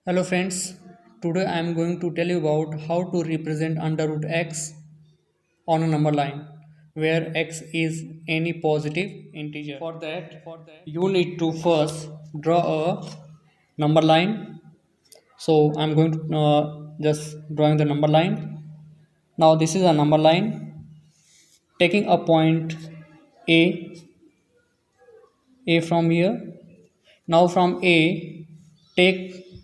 Hello friends, today I am going to tell you about how to represent under root x on a number line where x is any positive integer. For that you need to first draw a number line. So I am going to just drawing the number line. Now this is a number line taking a point A from here. Now from A,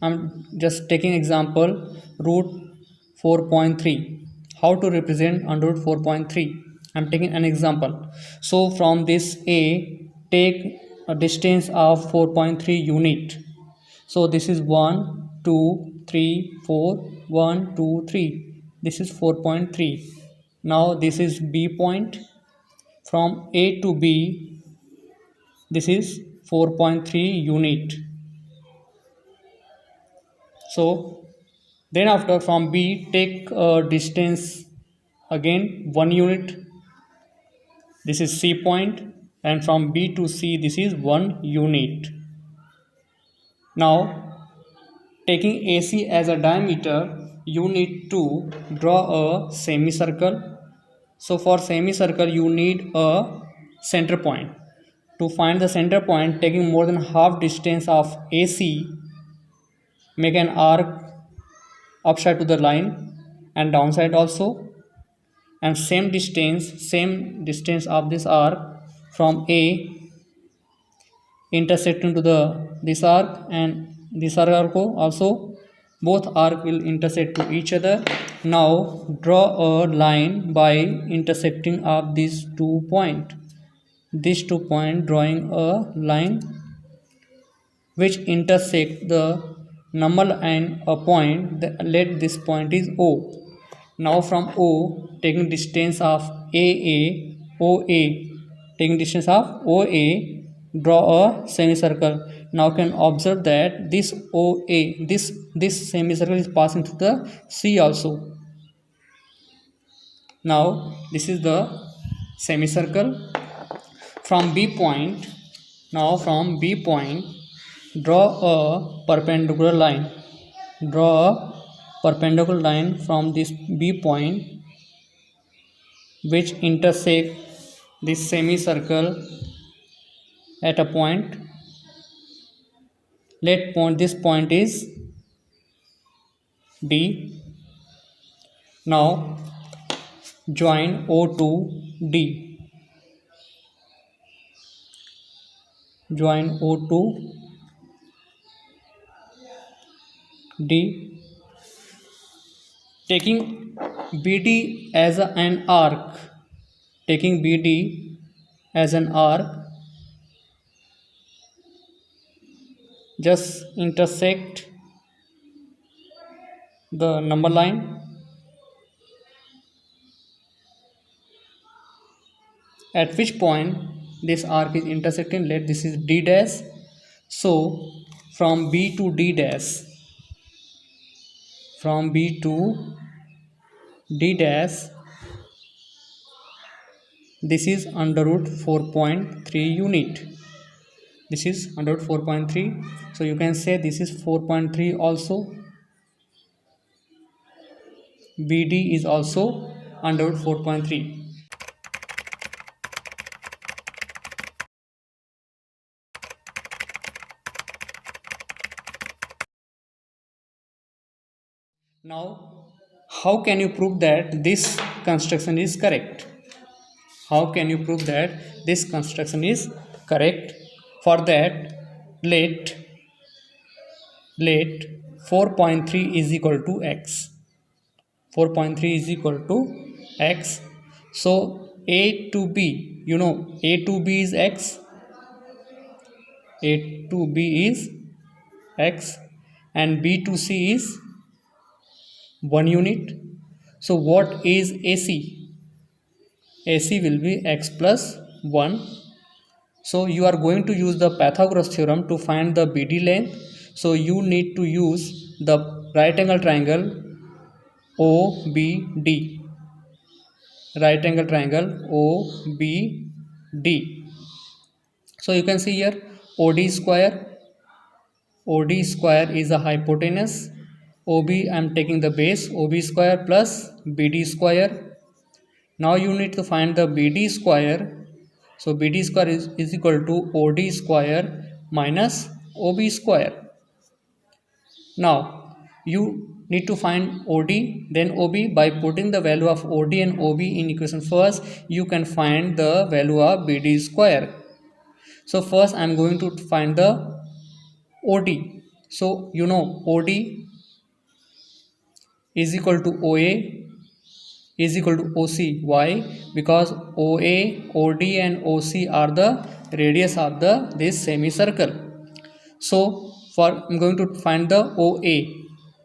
I'm just taking example root 4.3. How to represent under root 4.3? I'm taking an example. So from this A, take a distance of 4.3 unit. So this is 1, 2, 3, 4, 1, 2, 3. This is 4.3. Now this is B point. From A to B, this is 4.3 unit. So then after from B take a distance again 1 unit. This is C point, and from B to C this is 1 unit. Now taking AC as a diameter, you need to draw a semicircle. So for semicircle you need a center point. To find the center point, taking more than half distance of AC, make an arc upside to the line and downside also, and same distance of this arc from A intersecting to the this arc and this arc also, both arc will intersect to each other. Now draw a line by intersecting of these 2 points. These 2 points, drawing a line which intersect the number and a point. Let this point is O. Now from O, taking distance of OA, taking distance of OA, draw a semicircle. Now can observe that this OA, this semicircle is passing through the C also. Now this is the semicircle. From B point, now from B point, draw a perpendicular line. Draw a perpendicular line from this B point which intersect this semicircle at a point. This point is D. Now join O to D. Join O to D. Taking BD as an arc. Taking BD as an arc, just intersect the number line at which point this arc is intersecting. Let this is D dash. So from B to D dash, from B to D dash, this is under root 4.3 unit. This is under root 4.3. So you can say this is 4.3 also. BD is also under root 4.3. Now, how can you prove that this construction is correct? How can you prove that this construction is correct? For that, let 4.3 is equal to x. 4.3 is equal to x. So A to B, A to B is x. A to B is x, and B to C is 1 unit. So what is AC? AC will be x plus 1. So you are going to use the Pythagoras theorem to find the BD length. So you need to use the right angle triangle OBD. Right angle triangle OBD. So you can see here OD square OD square is a hypotenuse. OB, I am taking the base, OB square plus BD square. Now you need to find the BD square. So BD square is equal to OD square minus OB square. Now you need to find OD then OB. By putting the value of OD and OB in equation first, you can find the value of BD square. So first I am going to find the OD. So you know OD is equal to OA is equal to OC. Why? Because OA, OD and OC are the radius of this semicircle. So I'm going to find the OA.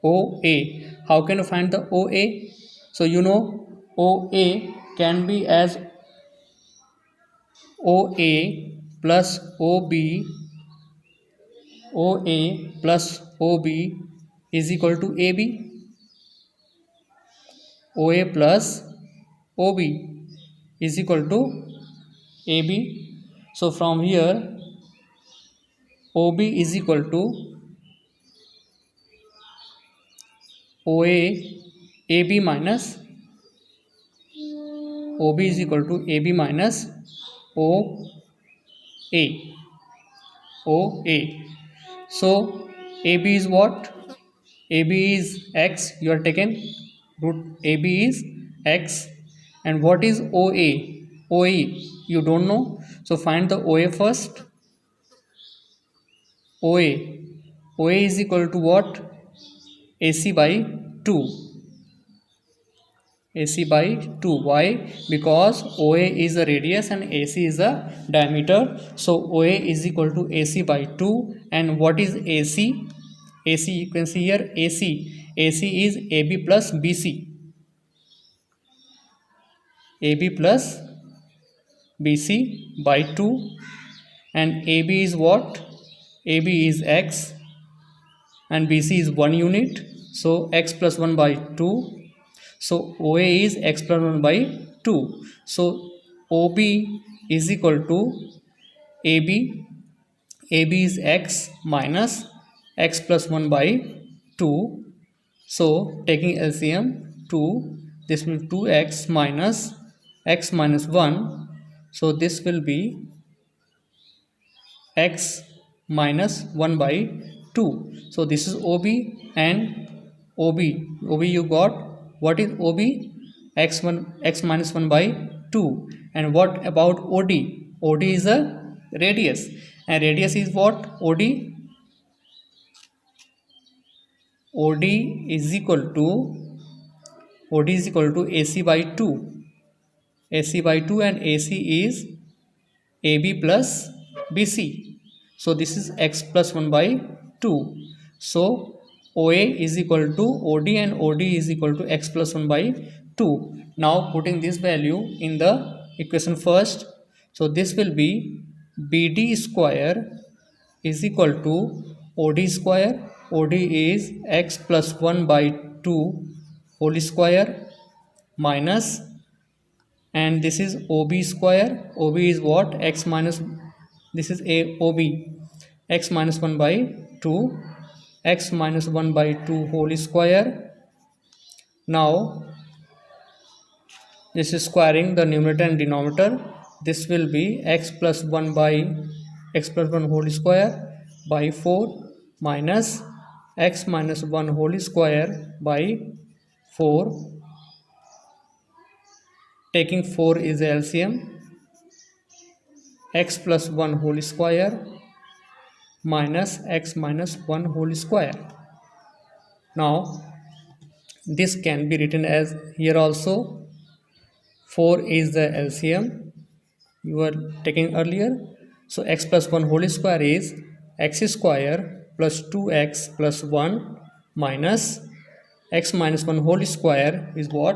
OA. How can you find the OA? So you know OA can be as OA plus OB. OA plus OB is equal to AB. OA plus OB is equal to AB. So from here OB is equal to OA AB minus OB is equal to AB minus OA. OA. So AB is what? AB is X. You are taken root AB is X. And what is OA? OA you don't know. So find the OA first. OA. OA is equal to what? AC by 2. AC by 2. Why? Because OA is a radius and AC is a diameter. So OA is equal to AC by 2. And what is AC? AC, you can see here AC. AC is AB plus BC. AB plus BC by 2. And AB is what? AB is X. And BC is 1 unit. So X plus 1 by 2. So OA is X plus 1 by 2. So OB is equal to AB. AB is X minus X plus 1 by 2. So taking LCM 2, this will be 2x minus X minus 1. So this will be X minus 1 by 2. So this is OB and OB. OB you got. What is OB? X minus 1 by 2. And what about OD? OD is a radius. And radius is what? OD? OD is equal to AC by 2. AC by 2 and AC is AB plus BC. So this is X plus 1 by 2. So OA is equal to OD and OD is equal to X plus 1 by 2. Now putting this value in the equation first. So this will be BD square is equal to OD square. OD is X plus 1 by 2 whole square minus, and this is OB square. OB is what? X minus, this is a OB, X minus 1 by 2. X minus 1 by 2 whole square. Now this is squaring the numerator and denominator. This will be X plus 1 by X plus 1 whole square by 4 minus X minus 1 whole square by 4. Taking 4 is LCM. X plus 1 whole square minus X minus 1 whole square. Now this can be written as here also 4 is the LCM you were taking earlier. So X plus 1 whole square is X square plus 2X plus 1 minus X minus 1 whole square is what?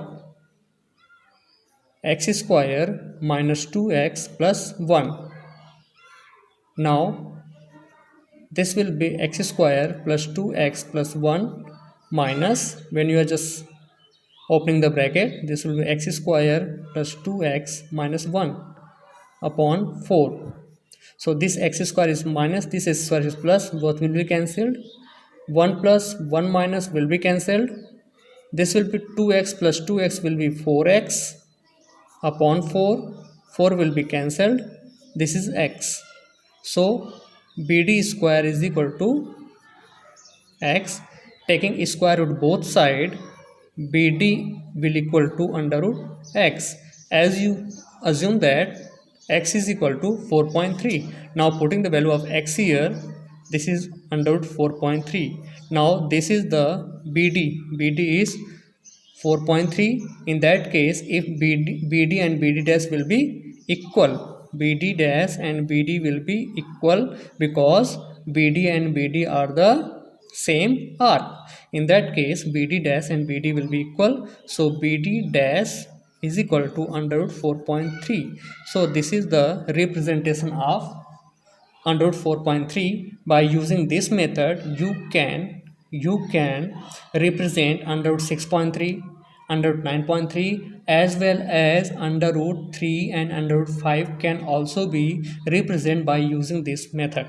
X square minus 2X plus 1. Now this will be X square plus 2X plus 1 minus, when you are just opening the bracket, this will be X square plus 2X minus 1 upon 4. So this x square is minus, this x square is plus, both will be cancelled. 1 plus 1 minus will be cancelled. This will be 2x plus 2x will be 4x upon 4. 4 will be cancelled. This is x. So BD square is equal to x. Taking square root both side, BD will equal to under root x. As you assume that x is equal to 4.3. Now putting the value of x here, this is under root 4.3. Now this is the BD. BD is 4.3. In that case, if BD and BD dash will be equal, BD dash and BD will be equal because BD and BD are the same arc. In that case, BD dash and BD will be equal. So BD dash is equal to under root 4.3. So this is the representation of under root 4.3. By using this method, you can represent under root 6.3, under root 9.3, as well as under root 3 and under root 5 can also be represented by using this method.